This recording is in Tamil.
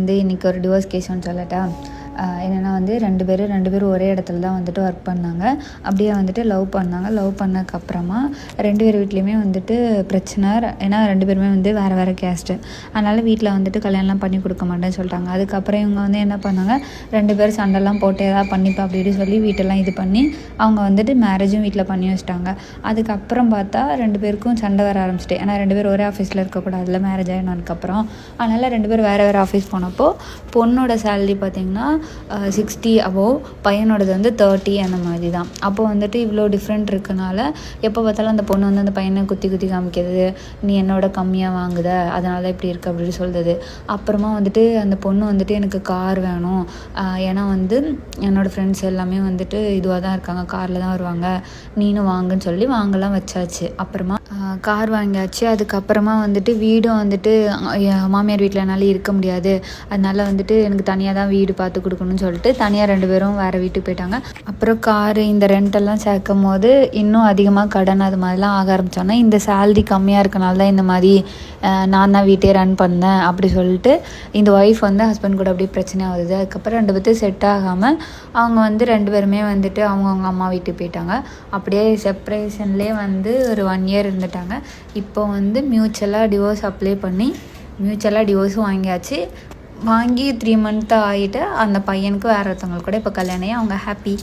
வந்து இன்றைக்கி ஒரு டிவோர்ஸ் கேஸ் ஒன்று சொல்லட்டா. என்னென்னா வந்து ரெண்டு பேரும் ஒரே இடத்துல தான் வந்துட்டு ஒர்க் பண்ணாங்க. அப்படியே வந்துட்டு லவ் பண்ணாங்க. லவ் பண்ணதுக்கப்புறமா 2 பேர் வீட்லேயுமே வந்துட்டு பிரச்சனை. ஏன்னா 2 பேருமே வந்து வேறு கேஸ்ட்டு. அதனால் வீட்டில் வந்துட்டு கல்யாணம்லாம் பண்ணி கொடுக்க மாட்டேன்னு சொல்லிட்டாங்க. அதுக்கப்புறம் இவங்க வந்து என்ன பண்ணாங்க, 2 பேரும் சண்டைலாம் போட்டு எதாவது பண்ணிப்பா அப்படி சொல்லி வீட்டெல்லாம் இது பண்ணி அவங்க வந்துட்டு மேரேஜும் வீட்டில் பண்ணி வச்சிட்டாங்க. அதுக்கப்புறம் பார்த்தா 2 பேருக்கும் சண்டை வர ஆரம்பிச்சிட்டு, ஏன்னா 2 பேரும் ஒரே ஆஃபீஸில் இருக்கக்கூடாதுல மேரேஜ் ஆகினதுக்கப்புறம். அதனால் 2 பேரும் வேறு ஆஃபீஸ் போனப்போ பொண்ணோட சேலரி பார்த்திங்கன்னா 60 அபோவ், பையனோடது வந்து 30 அந்த மாதிரி தான். அப்போ வந்துட்டு இவ்வளோ டிஃப்ரெண்ட் இருக்கனால எப்போ பார்த்தாலும் அந்த பொண்ணு வந்து அந்த பையனை குத்தி காமிக்கிறது, நீ என்னோட கம்மியாக வாங்குத அதனால தான் இப்படி இருக்குது அப்படின்னு சொல்கிறது. அப்புறமா வந்துட்டு அந்த பொண்ணு வந்துட்டு எனக்கு கார் வேணும், ஏன்னா வந்து என்னோடய ஃப்ரெண்ட்ஸ் எல்லாமே வந்துட்டு இதுவாக தான் இருக்காங்க, காரில் தான் வருவாங்க, நீனும் வாங்குன்னு சொல்லி வாங்கலாம் வச்சாச்சு. அப்புறமா கார் வாங்கியாச்சு. அதுக்கப்புறமா வந்துட்டு வீடும் வந்துட்டு மாமியார் வீட்டில் என்னால் இருக்க முடியாது, அதனால் வந்துட்டு எனக்கு தனியாக தான் வீடு பார்த்து கொடுக்கணும்னு சொல்லிட்டு தனியாக 2 பேரும் வேறு வீட்டுக்கு போயிட்டாங்க. அப்புறம் காரு இந்த ரெண்டெல்லாம் சேர்க்கும் போது இன்னும் அதிகமாக கடன் அது மாதிரிலாம் ஆக ஆரம்பித்தோன்னா, இந்த சேலரி கம்மியாக இருக்கனால தான் இந்த மாதிரி நான் தான் வீட்டே ரன் பண்ணேன் அப்படி சொல்லிட்டு இந்த ஒய்ஃப் வந்து ஹஸ்பண்ட் கூட அப்படியே பிரச்சனை ஆகுது. அதுக்கப்புறம் 2 பேர்த்துக்கு செட் ஆகாமல் அவங்க வந்து 2 பேருமே வந்துட்டு அவங்கவுங்க அம்மா வீட்டுக்கு போயிட்டாங்க. அப்படியே செப்ரேஷன்லேயே வந்து ஒரு 1 இயர் இருந்துட்டாங்க. இப்போ வந்து மியூச்சுவலாக டிவோர்ஸ் அப்ளை பண்ணி மியூச்சுவலாக டிவோர்ஸும் வாங்கியாச்சு. வாங்கி 3 மந்த் ஆகிட்டு அந்த பையனுக்கு வேறு ஒருத்தவங்களுக்கு கூட இப்போ கல்யாணம், அவங்க ஹாப்பி.